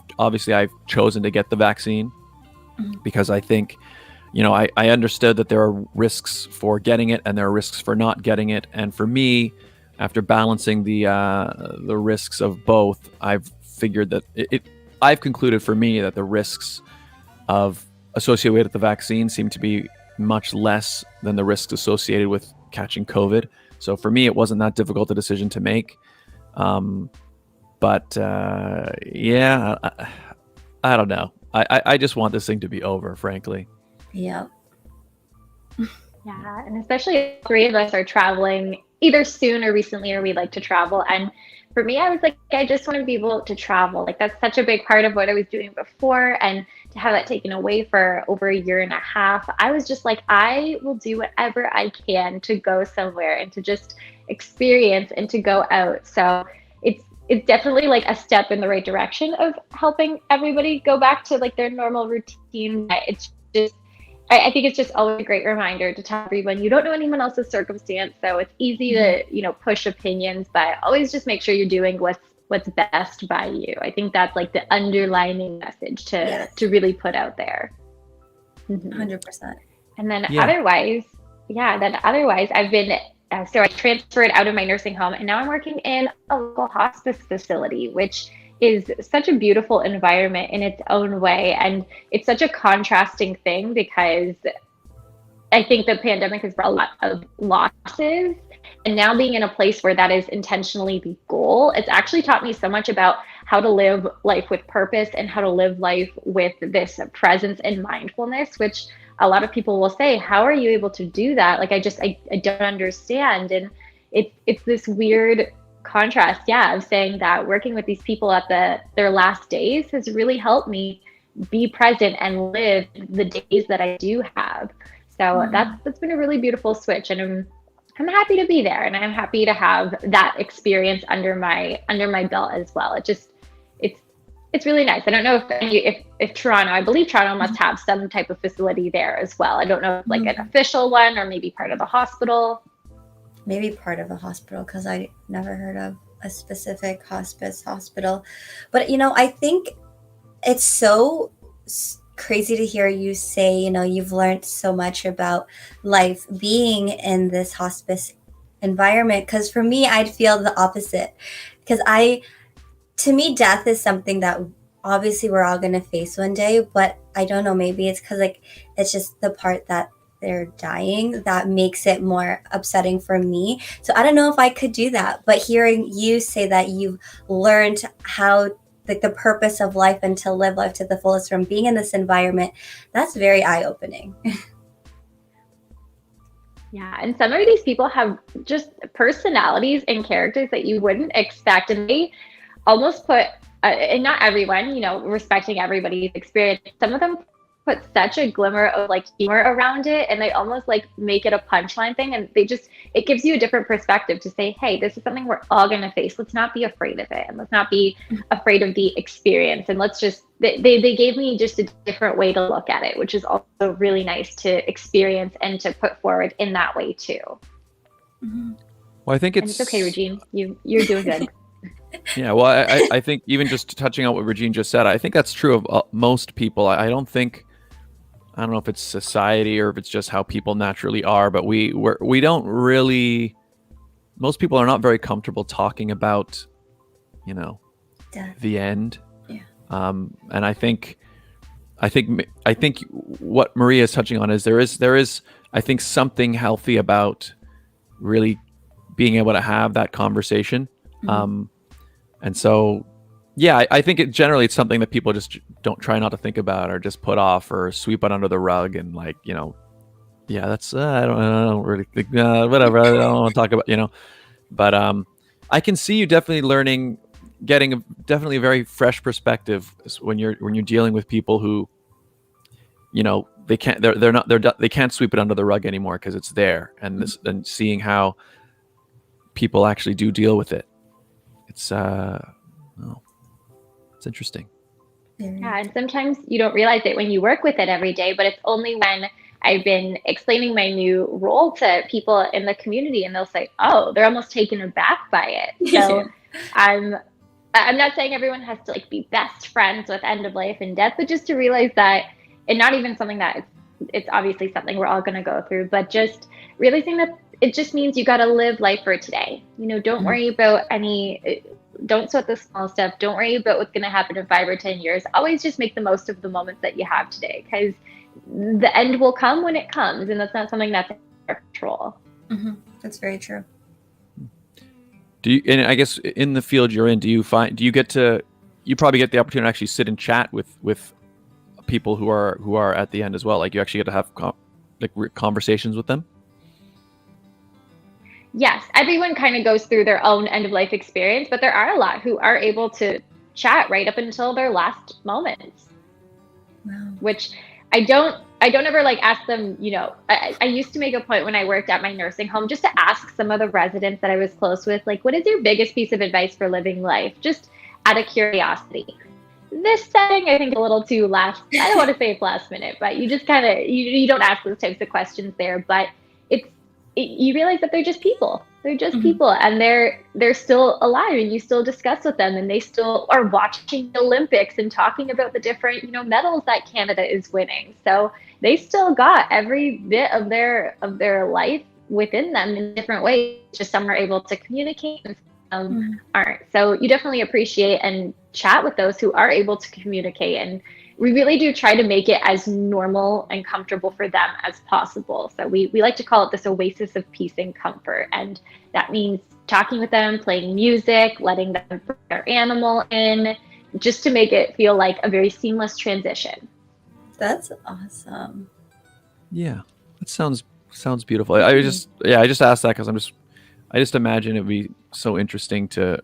chosen to get the vaccine because I think, I understood that there are risks for getting it and there are risks for not getting it. And for me, after balancing the risks of both, I've figured that I've concluded for me that the risks associated with the vaccine seem to be much less than the risks associated with catching COVID. So for me, it wasn't that difficult a decision to make. But yeah, I don't know. I just want this thing to be over, frankly. Yeah. Yeah, and especially three of us are traveling either soon or recently, or we like to travel. And for me, I was like, I just want to be able to travel. That's such a big part of what I was doing before. And to have that taken away for over a year and a half, I was just like, I will do whatever I can to go somewhere and to just experience and to go out. So it's definitely a step in the right direction of helping everybody go back to their normal routine. It's just, I think it's just always a great reminder to tell everyone you don't know anyone else's circumstance, so it's easy to push opinions, but always just make sure you're doing what's best by you. I think that's the underlining message to really put out there. 100%. And then otherwise I've been so I transferred out of my nursing home, and now I'm working in a local hospice facility, which is such a beautiful environment in its own way. And it's such a contrasting thing because I think the pandemic has brought a lot of losses. And now being in a place where that is intentionally the goal, it's actually taught me so much about how to live life with purpose and how to live life with this presence and mindfulness, which a lot of people will say, how are you able to do that? Like, I don't understand. And it's this weird contrast, of saying that working with these people at their last days has really helped me be present and live the days that I do have. So that's been a really beautiful switch, and I'm happy to be there, and I'm happy to have that experience under my belt as well. It's really nice. I don't know if Toronto, I believe Toronto must have some type of facility there as well. I don't know if like an official one or maybe part of the hospital. Maybe part of a hospital, because I never heard of a specific hospice hospital. But, I think it's so crazy to hear you say, you've learned so much about life being in this hospice environment. Because for me, I'd feel the opposite. Because to me, death is something that obviously we're all going to face one day. But I don't know, maybe it's because it's just the part that they're dying that makes it more upsetting for me. So I don't know if I could do that. But hearing you say that you've learned how the purpose of life and to live life to the fullest from being in this environment, that's very eye-opening. Yeah, and some of these people have just personalities and characters that you wouldn't expect, and they almost put, and not everyone, respecting everybody's experience, some of them put such a glimmer of like humor around it, and they almost like make it a punchline thing, and it gives you a different perspective to say, hey, this is something we're all going to face. Let's not be afraid of it, and let's not be afraid of the experience, and let's just, they gave me just a different way to look at it, which is also really nice to experience and to put forward in that way too. Well, I think it's okay, Regine, you're doing good. Yeah, well, I think even just touching on what Regine just said, I think that's true of most people. I don't know if it's society or if it's just how people naturally are, but we don't really, most people are not very comfortable talking about, Death. The end. Yeah. And I think what Maria is touching on is there is I think something healthy about really being able to have that conversation. And so, yeah, I think it's something that people just don't try not to think about or just put off or sweep it under the rug and that's I don't really think whatever, I don't want to talk about, but I can see you definitely getting definitely a very fresh perspective when you're dealing with people who, they can't sweep it under the rug anymore because it's there, and seeing how people actually do deal with it. It's interesting. Yeah, and sometimes you don't realize it when you work with it every day, but it's only when I've been explaining my new role to people in the community, and they'll say, oh, they're almost taken aback by it. So I'm not saying everyone has to be best friends with end of life and death, but just to realize that, and not even something that it's obviously something we're all going to go through, but just realizing that it just means you got to live life for today. Don't worry about don't sweat the small stuff. Don't worry about what's going to happen in 5 or 10 years. Always just make the most of the moments that you have today, because the end will come when it comes, and that's not something that's in our control. That's very true. And I guess in the field you're in, you probably get the opportunity to actually sit and chat with people who are at the end as well. Like, you actually get to have conversations with them. Yes, everyone kind of goes through their own end of life experience, but there are a lot who are able to chat right up until their last moments. Wow. Which I don't ever ask them, I used to make a point when I worked at my nursing home just to ask some of the residents that I was close with, what is your biggest piece of advice for living life? Just out of curiosity. This setting, I think, a little too I don't want to say it's last minute, but you just kind of, you don't ask those types of questions there, but you realize that they're just people. They're just people, and they're still alive, and you still discuss with them, and they still are watching the Olympics and talking about the different, medals that Canada is winning. So they still got every bit of their life within them in different ways. Just some are able to communicate and some aren't. So you definitely appreciate and chat with those who are able to communicate, and we really do try to make it as normal and comfortable for them as possible. So we like to call it this oasis of peace and comfort. And that means talking with them, playing music, letting them bring their animal in, just to make it feel like a very seamless transition. That's awesome. Yeah, that sounds beautiful. I just asked that because I just imagine it'd be so interesting to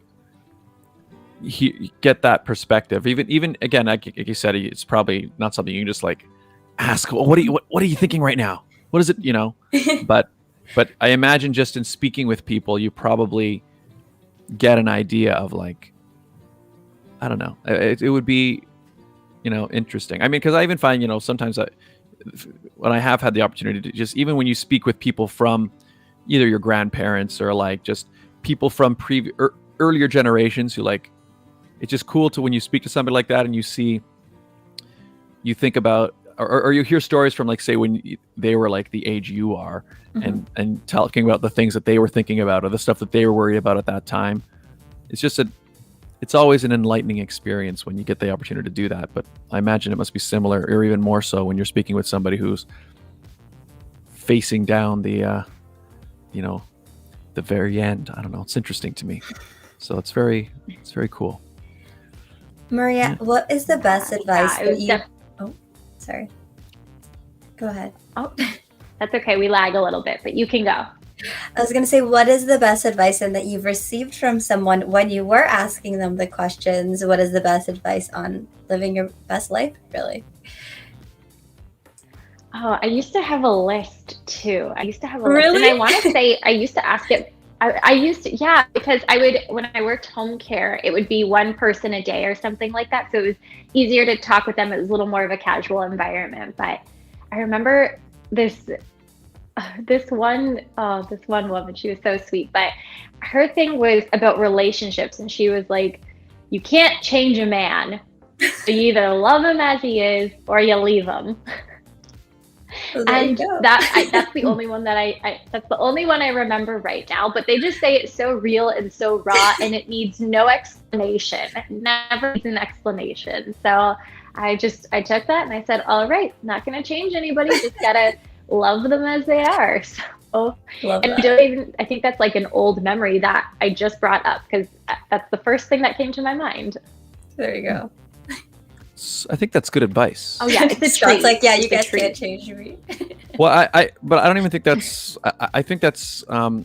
get that perspective. Even again, like you said, it's probably not something you can just like ask. Well, what are you thinking right now? What is it? You know, but I imagine just in speaking with people, you probably get an idea of like, I don't know. It would be, interesting. I mean, because I even find, sometimes when I have had the opportunity to just, even when you speak with people from either your grandparents or like just people from earlier generations who like, it's just cool to when you speak to somebody like that and you think about, or you hear stories from like, say when they were like the age you are, and talking about the things that they were thinking about or the stuff that they were worried about at that time. It's always an enlightening experience when you get the opportunity to do that. But I imagine it must be similar or even more so when you're speaking with somebody who's facing down the very end. I don't know. It's interesting to me. So it's very cool. Maria, what is the best advice that you... Oh, sorry. Go ahead. Oh, that's okay. We lag a little bit, but you can go. I was going to say, what is the best advice that you've received from someone when you were asking them the questions? What is the best advice on living your best life, really? Oh, I used to have a list too. Really? And I want to say I used to ask it. I used to, yeah, because when I worked home care, it would be one person a day or something like that. So it was easier to talk with them. It was a little more of a casual environment. But I remember this one woman, she was so sweet, but her thing was about relationships. And she was like, you can't change a man. You either love him as he is or you leave him. Well, and that's the only one that's the only one I remember right now, but they just say it's so real and so raw and it needs no explanation. It never needs an explanation. So I took that and I said, all right, not going to change anybody. Just got to love them as they are. So, I think that's like an old memory that I just brought up because that's the first thing that came to my mind. There you go. I think that's good advice. Oh yeah, it's a treat. It's like, yeah, you guys can't change me. Well, but I don't even think that's. I think that's. I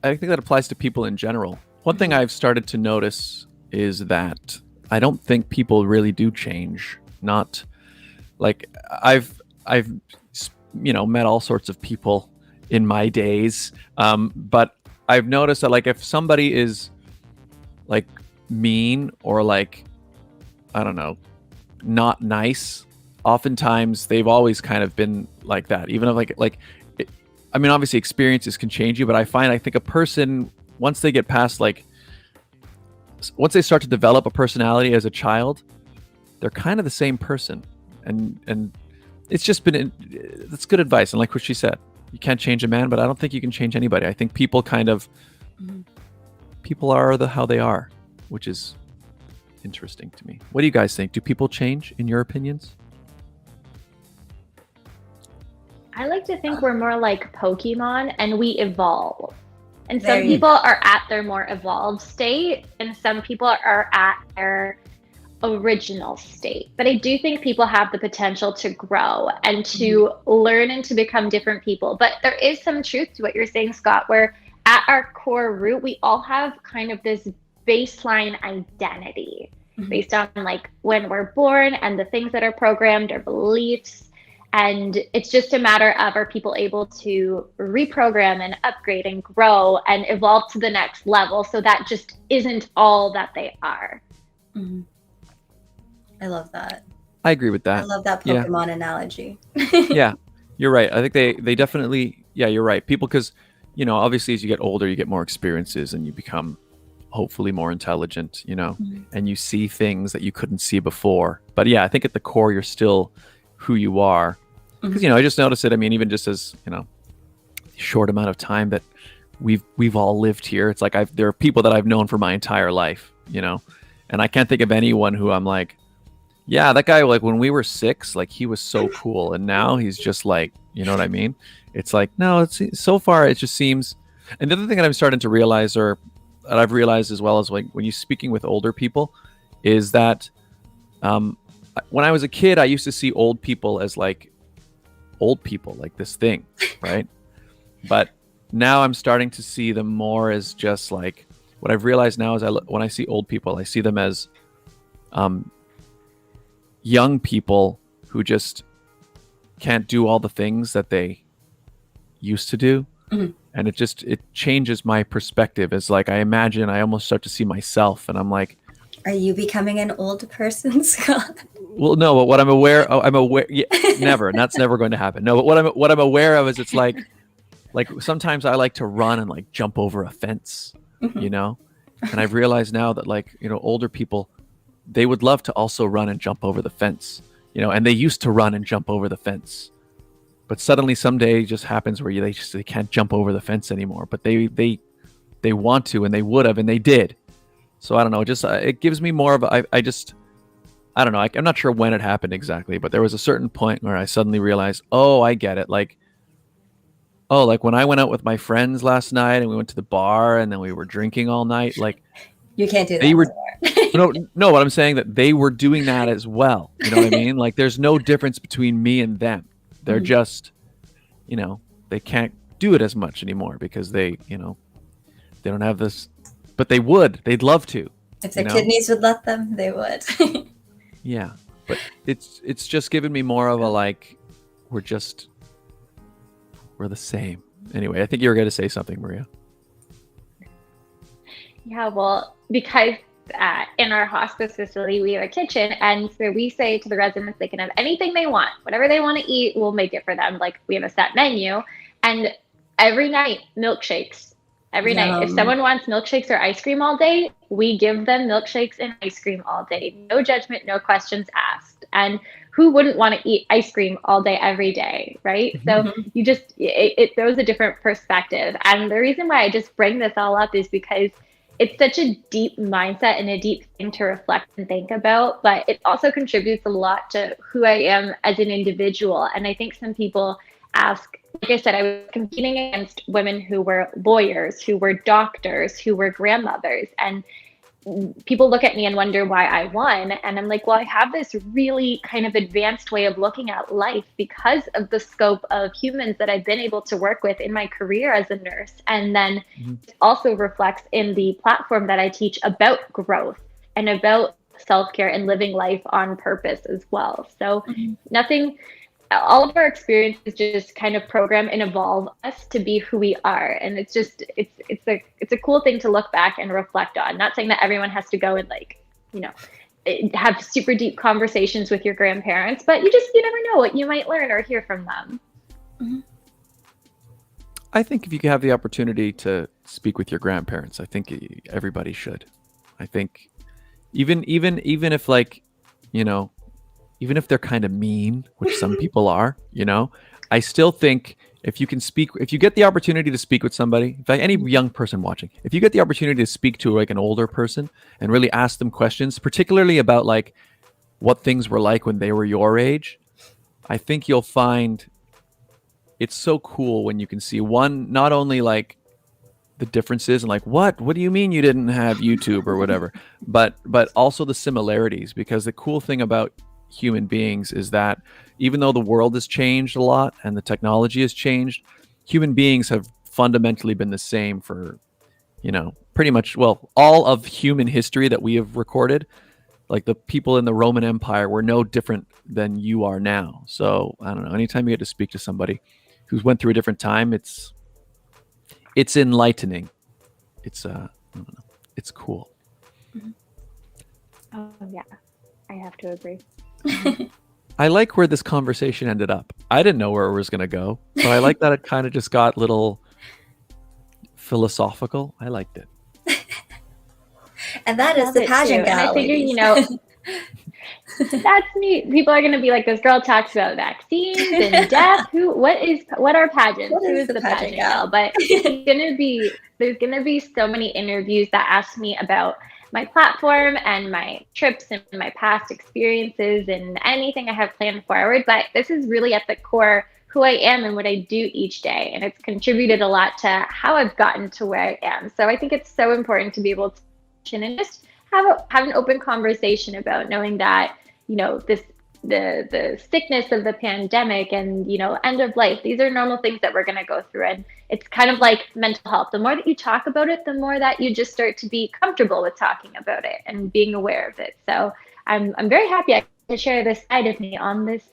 think that applies to people in general. One thing I've started to notice is that I don't think people really do change. Not like I've met all sorts of people in my days, but I've noticed that like if somebody is like mean or like, I don't know, not nice, oftentimes they've always kind of been like that. Even if obviously experiences can change you, but I think a person, once they get past once they start to develop a personality as a child, they're kind of the same person. And it's just been, that's good advice. And like what she said, you can't change a man, but I don't think you can change anybody. I think people people are how they are, which is interesting to me. What do you guys think? Do people change in your opinions? I like to think we're more like Pokemon and we evolve. And some people are at their more evolved state and some people are at their original state. But I do think people have the potential to grow and to learn and to become different people. But there is some truth to what you're saying, Scott, where at our core root, we all have kind of this baseline identity based on like when we're born and the things that are programmed, our beliefs. And it's just a matter of, are people able to reprogram and upgrade and grow and evolve to the next level so that just isn't all that they are. I love that. I agree with that. I love that Pokemon analogy. Yeah, you're right. I think they definitely, you're right. People, because, obviously as you get older, you get more experiences and you become hopefully more intelligent, and you see things that you couldn't see before. But yeah, I think at the core, you're still who you are. Because, I just noticed it. I mean, even just as, short amount of time that we've all lived here. It's like there are people that I've known for my entire life, and I can't think of anyone who I'm like, Yeah, that guy, like when we were 6, like he was so cool, and now he's just like, you know what I mean? It's like, no, it's so far it just seems. And the other thing that I'm starting to realize, or that I've realized as well, is like when you're speaking with older people, is that when I was a kid, I used to see old people as like old people, like this thing, right? But now I'm starting to see them more as just like, what I've realized now is when I see old people, I see them as young people who just can't do all the things that they used to do. Mhm. And it changes my perspective. It's like I almost start to see myself, and I'm like, Are you becoming an old person, Scott? well, no, but what I'm aware, yeah, never, and that's never going to happen. No, but what I'm aware of is it's like sometimes I like to run and like jump over a fence, Mhm. you know? And I've realized now that, like, you know, older people, they would love to also run and jump over the fence, you know, and they used to run and jump over the fence. But suddenly someday it just happens where they can't jump over the fence anymore, but they want to, and they would have, and they did. So I don't know, just it gives me more of a, I don't know, I'm not sure when it happened exactly, but there was a certain point where I suddenly realized, oh, I get it. Like, oh, like when I went out with my friends last night and we went to the bar and then we were drinking all night, like You can't do that they were anymore. no, what I'm saying, that they were doing that as well. You know what I mean? Like there's no difference between me and them. They're Mhm. just, you know, they can't do it as much anymore because they, you know, they don't have this, but they would. They'd love to. If their you know? kidneys would let them, they would. Yeah, but it's just given me more of a like, we're the same. Anyway, I think you were going to say something, Maria. Yeah, well, because in our hospice facility, we have a kitchen. And so we say to the residents, they can have anything they want. Whatever they want to eat, we'll make it for them. Like we have a set menu. And every night, milkshakes. Every night. If Yum. someone wants milkshakes or ice cream all day, we give them milkshakes and ice cream all day. No judgment, no questions asked. And who wouldn't want to eat ice cream all day, every day, right? So Mhm. you just, it throws a different perspective. And the reason why I just bring this all up is because it's such a deep mindset and a deep thing to reflect and think about, but it also contributes a lot to who I am as an individual. And I think some people ask, like I said, I was competing against women who were lawyers, who were doctors, who were grandmothers. And people look at me and wonder why I won. And I'm like, well, I have this really kind of advanced way of looking at life because of the scope of humans that I've been able to work with in my career as a nurse. And then it also reflects in the platform that I teach about growth and about self-care and living life on purpose as well. So all of our experiences just kind of program and evolve us to be who we are. And it's just, it's a cool thing to look back and reflect on. Not saying that everyone has to go and like, you know, have super deep conversations with your grandparents, but you never know what you might learn or hear from them. Mhm. I think if you have the opportunity to speak with your grandparents, I think everybody should. I think even if, like, you know, even if they're kind of mean, which some people are, you know, I still think if you get the opportunity to speak with somebody, in fact, any young person watching, if you get the opportunity to speak to like an older person and really ask them questions, particularly about like what things were like when they were your age, I think you'll find it's so cool when you can see one, not only like the differences and like, what do you mean you didn't have YouTube or whatever, but also the similarities, because the cool thing about human beings is that even though the world has changed a lot and the technology has changed, human beings have fundamentally been the same for, you know, pretty much, well, all of human history that we have recorded. Like the people in the Roman Empire were no different than you are now. So I don't know, anytime you get to speak to somebody who's went through a different time, it's enlightening. It's I don't know, it's cool. Oh yeah, I have to agree. I like where this conversation ended up. I didn't know where it was going to go, but I like that it kind of just got a little philosophical. I liked it. And that is Love the it pageant too. And gal. I figure, ladies. you know, that's neat. People are going to be like, this girl talks about vaccines and death. What are pageants? What Who is is the the pageant pageant gal? gal? But there's going to be so many interviews that ask me about my platform and my trips and my past experiences and anything I have planned forward. But this is really at the core who I am and what I do each day. And it's contributed a lot to how I've gotten to where I am. So I think it's so important to be able to and just have an open conversation about knowing that, the sickness of the pandemic and, end of life, these are normal things that we're going to go through. And it's kind of like mental health. The more that you talk about it, the more that you just start to be comfortable with talking about it and being aware of it. So I'm very happy I can share this side of me on this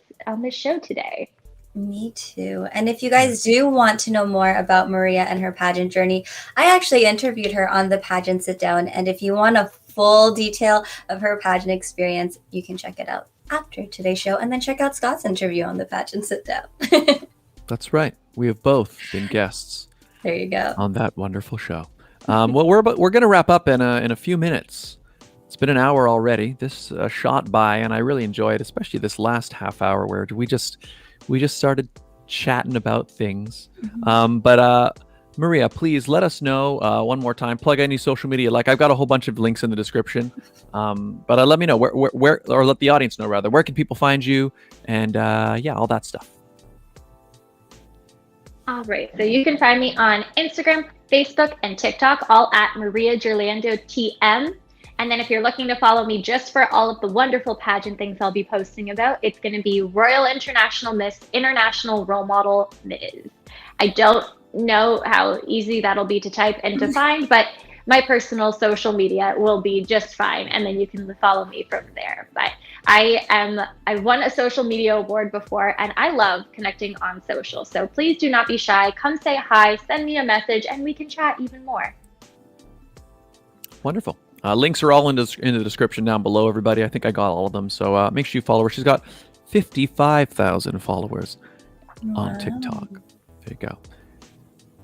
show today. Me too. And if you guys do want to know more about Maria and her pageant journey, I actually interviewed her on the Pageant Sit Down. And if you want a full detail of her pageant experience, you can check it out after today's show and then check out Scott's interview on the Pageant Sit Down. That's right. We have both been guests. There you go. On that wonderful show. Well, we're going to wrap up in a few minutes. It's been an hour already. This shot by, and I really enjoy it, especially this last half hour where we just started chatting about things. But Maria, please let us know one more time. Plug any social media. Like, I've got a whole bunch of links in the description. But let me know where, or let the audience know rather. Where can people find you? And all that stuff. All right. So you can find me on Instagram, Facebook, and TikTok, all at Maria Giorlando TM. And then if you're looking to follow me just for all of the wonderful pageant things I'll be posting about, it's going to be Royal International Miss International Role Model Ms. I don't know how easy that'll be to type and to find, but my personal social media will be just fine. And then you can follow me from there. But I won a social media award before, and I love connecting on social. So please do not be shy. Come say hi, send me a message, and we can chat even more. Wonderful. Links are all in the description down below, everybody. I think I got all of them. So make sure you follow her. She's got 55,000 followers on TikTok. There you go.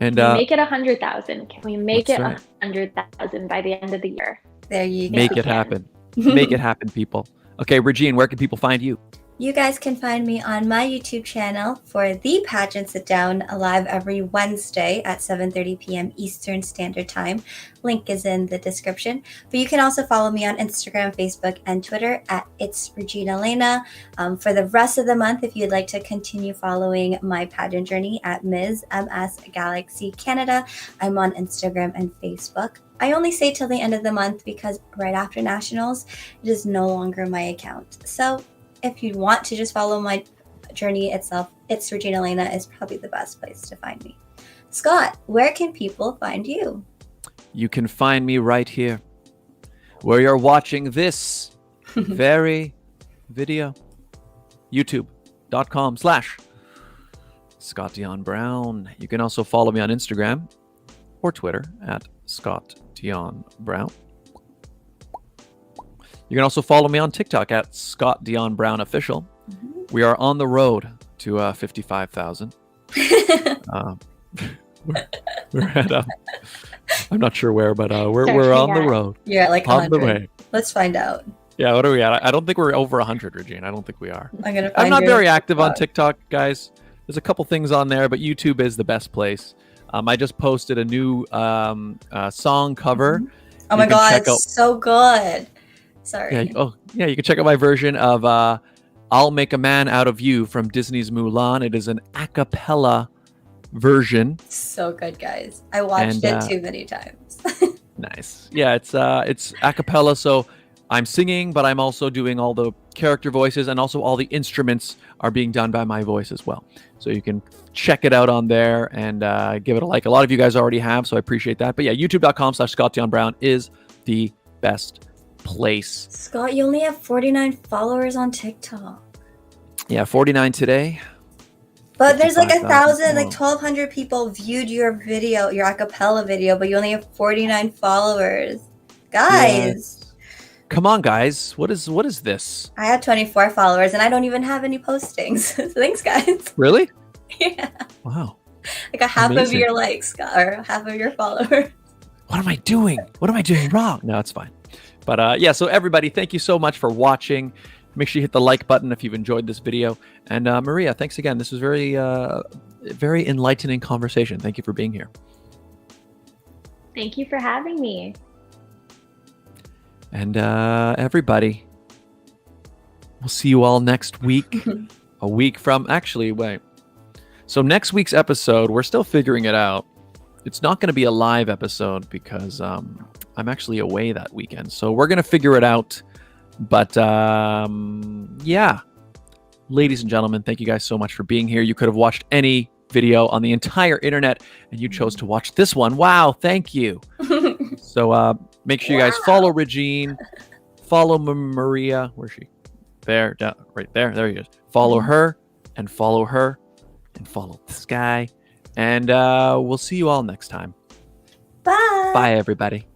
And make it 100,000. Can we make it right. 100,000 by the end of the year? There you go. Make it happen. Make it happen, people. Okay, Regine, where can people find you? You guys can find me on my YouTube channel for the Pageant Sit Down, live every Wednesday at 7:30 p.m. Eastern Standard Time. Link is in the description. But you can also follow me on Instagram, Facebook, and Twitter at It's Regine Alaina. For the rest of the month, if you'd like to continue following my pageant journey at Ms. Galaxy Canada, I'm on Instagram and Facebook. I only stay till the end of the month because right after Nationals, it is no longer my account. So if you want to just follow my journey itself, It's Regine Alaina is probably the best place to find me. Scott, where can people find you? You can find me right here, where you're watching this very video. YouTube.com/Scott Dion Brown. You can also follow me on Instagram or Twitter at Scott Dion Brown. You can also follow me on TikTok at Scott Dion Brown Official. We are on the road to 55,000. We're at I'm not sure where, but we're on the road. You're at like on 100. the way. Let's find out. Yeah, what are we at? I don't think we're over 100, Regine. I don't think we are. I'm not very active on TikTok, guys. There's a couple things on there, but YouTube is the best place. I just posted a new song cover. Oh my god, it's so good. Sorry. Yeah, you can check out my version of I'll Make a Man Out of You from Disney's Mulan. It is an a cappella version. So good, guys. I watched it too many times. Nice. Yeah, it's a cappella, so I'm singing, but I'm also doing all the character voices, and also all the instruments are being done by my voice as well. So you can check it out on there and give it a like. A lot of you guys already have, so I appreciate that. But yeah, youtube.com/Scott Dion Brown is the best place. Scott, you only have 49 followers on TikTok. Yeah, 49 today. But there's like 1,000, like tomorrow. 1,200 people viewed your video, your a cappella video, but you only have 49 followers. Guys. Yeah. Come on, guys. What is this? I have 24 followers and I don't even have any postings. Thanks, guys. Really? Yeah. Wow. I got half Amazing. of your likes, Scott, or half of your followers. What am I doing? What am I doing wrong? No, it's fine. But yeah, so everybody, thank you so much for watching. Make sure you hit the like button if you've enjoyed this video. And Maria, thanks again. This was very enlightening conversation. Thank you for being here. Thank you for having me. And everybody, we'll see you all next week. A week from, actually, wait. So next week's episode, we're still figuring it out. It's not going to be a live episode because I'm actually away that weekend. So we're going to figure it out. But yeah, ladies and gentlemen, thank you guys so much for being here. You could have watched any video on the entire internet and you chose to watch this one. Wow, thank you. So make sure you guys follow Regine, follow Maria. Where's she? There, down, right there. There he is. Follow her and follow her and follow this guy. And we'll see you all next time. Bye. Bye, everybody.